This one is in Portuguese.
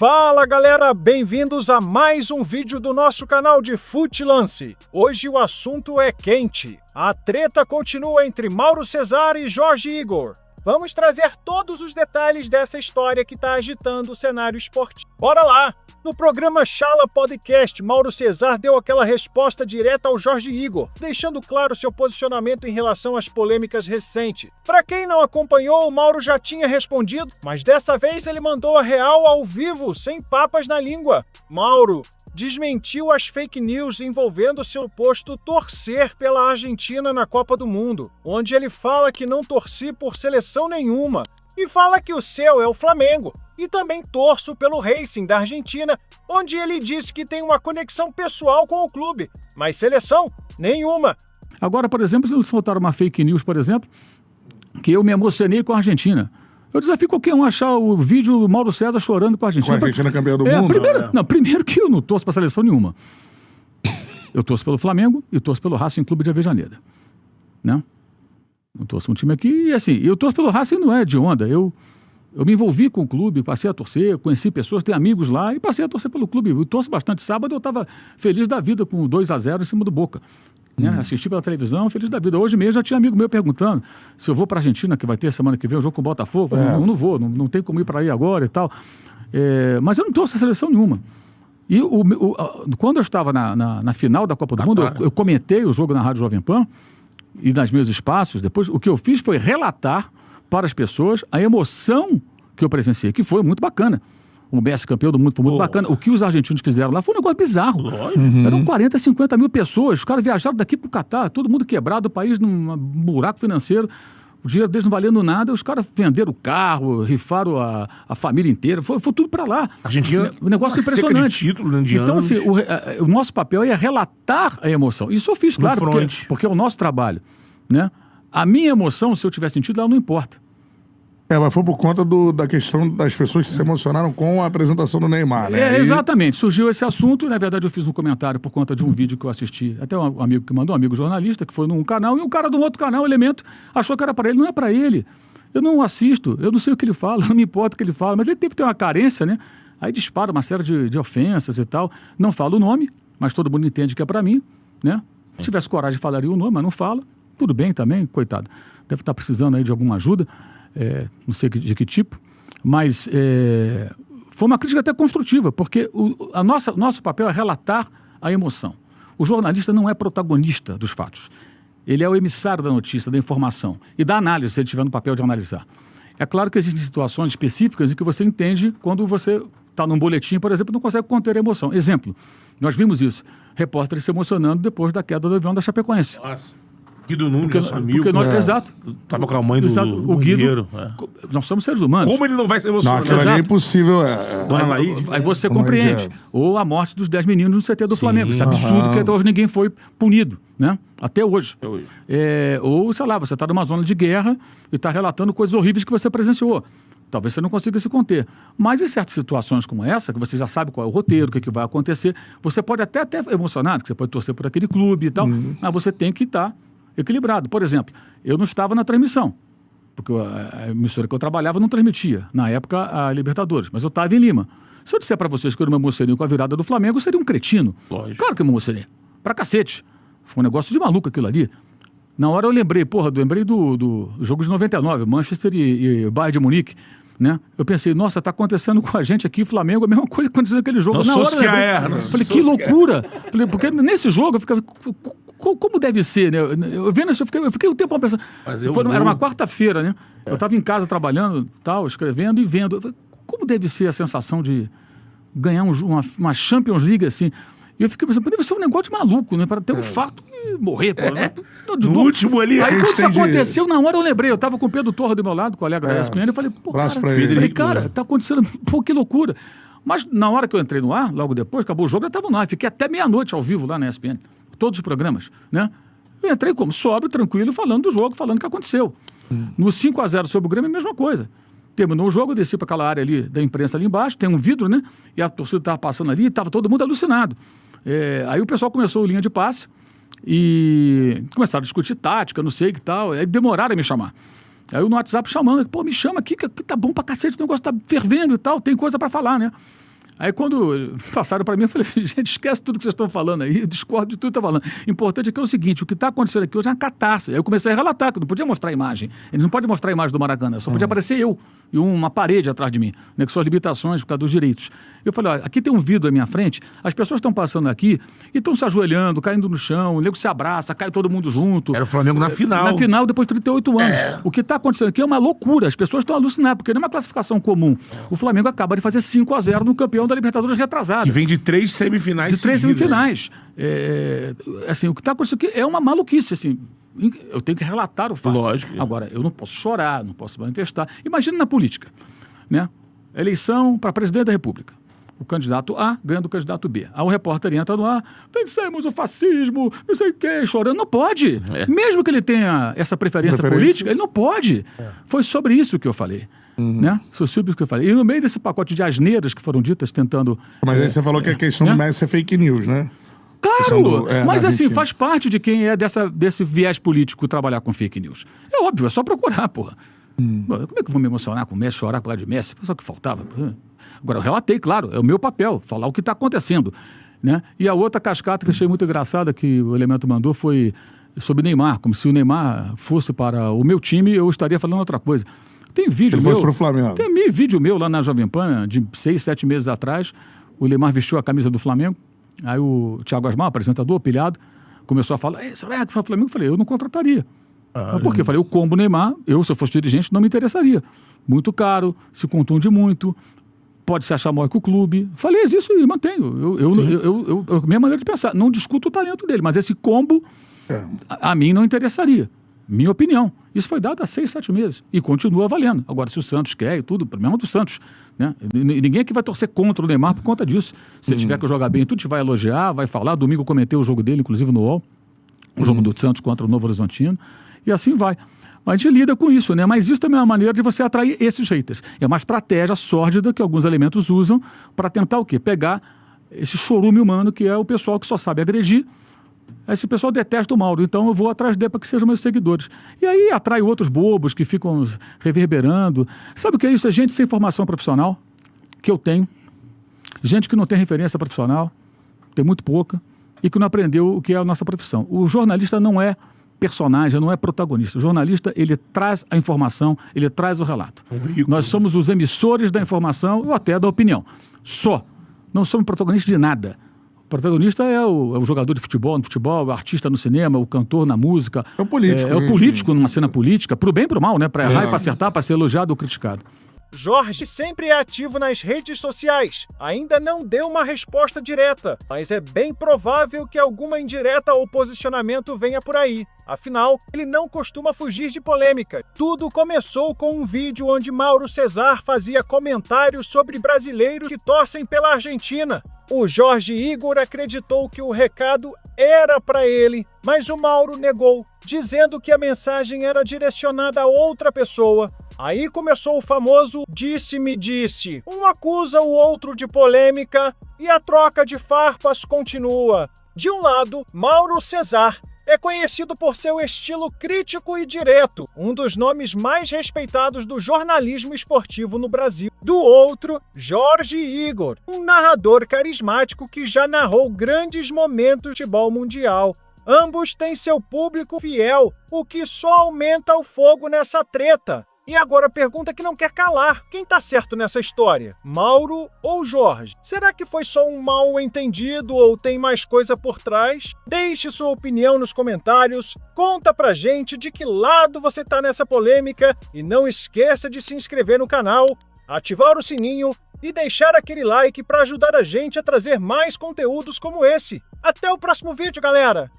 Fala galera, bem-vindos a mais um vídeo do nosso canal de Fute Lance. Hoje o assunto é quente. A treta continua entre Mauro Cesar e Jorge Igor. Vamos trazer todos os detalhes dessa história que está agitando o cenário esportivo. Bora lá! No programa Chala Podcast, Mauro Cesar deu aquela resposta direta ao Jorge Igor, deixando claro seu posicionamento em relação às polêmicas recentes. Para quem não acompanhou, o Mauro já tinha respondido, mas dessa vez ele mandou a real ao vivo, sem papas na língua. Mauro desmentiu as fake news envolvendo seu posto torcer pela Argentina na Copa do Mundo, onde ele fala que não torci por seleção nenhuma e fala que o seu é o Flamengo. E também torço pelo Racing da Argentina, onde ele disse que tem uma conexão pessoal com o clube, mas seleção nenhuma. Agora, por exemplo, se soltaram uma fake news, por exemplo, que eu me emocionei com a Argentina. Eu desafio qualquer um a achar o vídeo do Mauro Cesar chorando com a Argentina. Com a Argentina campeã do mundo? Primeiro que eu não torço para seleção nenhuma. Eu torço pelo Flamengo e torço pelo Racing Clube de Avejaneira. Né? Eu torço um time aqui e assim, eu torço pelo Racing não é de onda. Eu me envolvi com o clube, passei a torcer, conheci pessoas, tenho amigos lá e passei a torcer pelo clube. Eu torço bastante. Sábado eu estava feliz da vida com 2-0 em cima do Boca. Né? Assisti pela televisão, feliz da vida. Hoje mesmo já tinha amigo meu perguntando se eu vou para a Argentina, que vai ter semana que vem o jogo com o Botafogo. Não vou, não tem como ir para aí agora e tal. Mas eu não torço a seleção nenhuma. E quando eu estava na final da Copa do Mundo, eu comentei o jogo na Rádio Jovem Pan e nos meus espaços. Depois, o que eu fiz foi relatar para as pessoas a emoção que eu presenciei, que foi muito bacana. O Messi campeão do mundo foi muito bacana. O que os argentinos fizeram lá foi um negócio bizarro. Eram 40, 50 mil pessoas. Os caras viajaram daqui para o Catar, todo mundo quebrado, o país num buraco financeiro. O dinheiro deles não valendo nada. Os caras venderam o carro, rifaram a família inteira. Foi tudo para lá. Argentina, um negócio impressionante. De título, de então, anos. assim, o nosso papel é relatar a emoção. Isso eu fiz, claro, porque é o nosso trabalho. Né? A minha emoção, se eu tiver sentido, ela não importa. Mas foi por conta da questão das pessoas que se emocionaram com a apresentação do Neymar, né? Exatamente. Surgiu esse assunto e, na verdade, eu fiz um comentário por conta de um vídeo que eu assisti. Até um amigo que mandou, um amigo jornalista, que foi num canal, e um cara de um outro canal, Elemento, achou que era para ele. Não é para ele. Eu não assisto, eu não sei o que ele fala, não me importa o que ele fala, mas ele teve que ter uma carência, né? Aí dispara uma série de ofensas e tal. Não fala o nome, mas todo mundo entende que é para mim, né? Se tivesse coragem, falaria o nome, mas não fala. Tudo bem também, coitado. Deve estar precisando aí de alguma ajuda. Não sei de que tipo, mas foi uma crítica até construtiva, porque nosso papel é relatar a emoção. O jornalista não é protagonista dos fatos. Ele é o emissário da notícia, da informação e da análise, se ele estiver no papel de analisar. É claro que existem situações específicas em que você entende quando você está num boletim, por exemplo, não consegue conter a emoção. Exemplo, nós vimos isso, repórteres se emocionando depois da queda do avião da Chapecoense. Nossa. Guido Nunes, nosso amigo. Exato. Tava com a mãe do Guido. Nós somos seres humanos. Como ele não vai se emocionar? Não, aquilo ali é impossível. Dona Laíde. Aí você compreende. Ou a morte dos 10 meninos no CT do Flamengo. Isso é absurdo, que até hoje ninguém foi punido, né? Até hoje. Ou, sei lá, você está numa zona de guerra e está relatando coisas horríveis que você presenciou. Talvez você não consiga se conter. Mas em certas situações como essa, que você já sabe qual é o roteiro, o que vai acontecer, você pode até emocionado, que você pode torcer por aquele clube e tal, mas você tem que estar equilibrado. Por exemplo, eu não estava na transmissão, porque a emissora que eu trabalhava não transmitia, na época, a Libertadores, mas eu estava em Lima. Se eu disser para vocês que eu não me emocionei com a virada do Flamengo, eu seria um cretino. Lógico. Claro que eu me emocionei. Pra cacete. Foi um negócio de maluco aquilo ali. Na hora eu lembrei, do jogo de 99, Manchester e Bayern de Munique, né? Eu pensei, nossa, tá acontecendo com a gente aqui, Flamengo, a mesma coisa que aconteceu naquele jogo. Na hora eu falei, que loucura. Falei, porque nesse jogo eu ficava... Como deve ser, né? Eu vendo isso, eu fiquei um tempo pensando. Era uma quarta-feira, né? Eu estava em casa trabalhando, tal, escrevendo e vendo. Como deve ser a sensação de ganhar uma Champions League assim? E eu fiquei pensando, deve ser um negócio de maluco, né? Para ter um fato e morrer. No último ali. Aí quando isso aconteceu, na hora eu lembrei. Eu estava com o Pedro Torra do meu lado, colega da ESPN, eu falei, cara, tá acontecendo, que loucura. Mas na hora que eu entrei no ar, logo depois, acabou o jogo, eu estava no ar. Fiquei até meia-noite ao vivo lá na ESPN. Todos os programas, né? Eu entrei como? Sóbrio, tranquilo, falando do jogo, falando o que aconteceu. No 5-0 sobre o Grêmio, a mesma coisa. Terminou o jogo, eu desci para aquela área ali da imprensa ali embaixo, tem um vidro, né? E a torcida estava passando ali e estava todo mundo alucinado. Aí o pessoal começou linha de passe e começaram a discutir tática, não sei o que tal. Aí demoraram a me chamar. Aí eu no WhatsApp chamando, me chama aqui, que tá bom pra cacete, o negócio tá fervendo e tal, tem coisa para falar, né? Aí quando passaram para mim, eu falei assim, gente, esquece tudo que vocês estão falando aí, eu discordo de tudo que está falando. Importante é que é o seguinte, o que está acontecendo aqui hoje é uma catástrofe. Aí eu comecei a relatar, que eu não podia mostrar a imagem. Eles não podem mostrar a imagem do Maracanã, só podia aparecer eu e uma parede atrás de mim, né, que são as limitações por causa dos direitos. Eu falei, olha, aqui tem um vidro à minha frente, as pessoas estão passando aqui e estão se ajoelhando, caindo no chão, o nego se abraça, cai todo mundo junto. Era o Flamengo na final. Na final, depois de 38 anos. O que está acontecendo aqui é uma loucura, as pessoas estão alucinadas, porque não é uma classificação comum. O Flamengo acaba de fazer 5-0 no campeão da Libertadores retrasado. Que vem de 3 semifinais. De 3 seguidas. semifinais. Assim, o que está acontecendo aqui é uma maluquice, assim. Eu tenho que relatar o fato. Lógico. Agora, eu não posso chorar, não posso manifestar. Imagina na política, né? Eleição para presidente da República. O candidato A ganha do candidato B. Aí o repórter entra no ar, vencemos o fascismo, não sei o quê, chorando. Não pode. Mesmo que ele tenha essa preferência política, ele não pode. Foi sobre isso que eu falei. Né? Foi sobre isso que eu falei. E no meio desse pacote de asneiras que foram ditas tentando... Mas aí você falou que a questão do Messi é fake news, né? Claro! Mas assim, Argentina. faz parte de quem é desse viés político trabalhar com fake news. É óbvio, é só procurar, porra. Como é que eu vou me emocionar com o Messi, chorar por causa de Messi? Só que faltava. Agora, eu relatei, claro, é o meu papel, falar o que está acontecendo. Né? E a outra cascata que eu achei muito engraçada que o Elemento mandou foi sobre Neymar, como se o Neymar fosse para o meu time, eu estaria falando outra coisa. Tem vídeo Ele meu... fosse pro Flamengo. Tem vídeo meu lá na Jovem Pan, de 6, 7 meses atrás, o Neymar vestiu a camisa do Flamengo, aí o Thiago Asmar, apresentador, pilhado, começou a falar, será que foi o Flamengo? Eu falei, eu não contrataria. Por quê? Eu falei, o combo Neymar, se eu fosse dirigente, não me interessaria. Muito caro, se contunde muito, pode se achar maior que o clube. Falei isso e mantenho. Minha maneira de pensar. Não discuto o talento dele, mas esse combo a mim não interessaria. Minha opinião. Isso foi dado há 6, 7 meses. E continua valendo. Agora, se o Santos quer e tudo, o problema é do Santos. Né? Ninguém aqui vai torcer contra o Neymar por conta disso. Se ele tiver que jogar bem, tudo te vai elogiar, vai falar. Domingo eu comentei o jogo dele, inclusive no UOL. O jogo do Santos contra o Novo Horizontino. E assim vai. Mas a gente lida com isso, né? Mas isso também é uma maneira de você atrair esses haters. É uma estratégia sórdida que alguns elementos usam para tentar o quê? Pegar esse chorume humano que é o pessoal que só sabe agredir. Esse pessoal detesta o Mauro, então eu vou atrás dele para que sejam meus seguidores. E aí atrai outros bobos que ficam reverberando. Sabe o que é isso? É gente sem formação profissional, que eu tenho. Gente que não tem referência profissional, tem muito pouca, e que não aprendeu o que é a nossa profissão. O jornalista não é personagem, não é protagonista. O jornalista, ele traz a informação, ele traz o relato. Nós somos os emissores da informação ou até da opinião. Só. Não somos protagonistas de nada. O protagonista é o jogador de futebol no futebol, o artista no cinema, o cantor na música. É o político. É o político numa cena política, pro bem e pro mal, né? Para errar e para acertar, para ser elogiado ou criticado. Jorge sempre é ativo nas redes sociais. Ainda não deu uma resposta direta, mas é bem provável que alguma indireta ou posicionamento venha por aí. Afinal, ele não costuma fugir de polêmica. Tudo começou com um vídeo onde Mauro Cesar fazia comentários sobre brasileiros que torcem pela Argentina. O Jorge Igor acreditou que o recado era para ele, mas o Mauro negou, dizendo que a mensagem era direcionada a outra pessoa. Aí começou o famoso disse-me disse. Um acusa o outro de polêmica e a troca de farpas continua. De um lado, Mauro Cesar é conhecido por seu estilo crítico e direto, um dos nomes mais respeitados do jornalismo esportivo no Brasil. Do outro, Jorge Igor, um narrador carismático que já narrou grandes momentos do futebol mundial. Ambos têm seu público fiel, o que só aumenta o fogo nessa treta. E agora a pergunta que não quer calar. Quem tá certo nessa história? Mauro ou Jorge? Será que foi só um mal entendido ou tem mais coisa por trás? Deixe sua opinião nos comentários. Conta pra gente de que lado você tá nessa polêmica. E não esqueça de se inscrever no canal, ativar o sininho e deixar aquele like para ajudar a gente a trazer mais conteúdos como esse. Até o próximo vídeo, galera!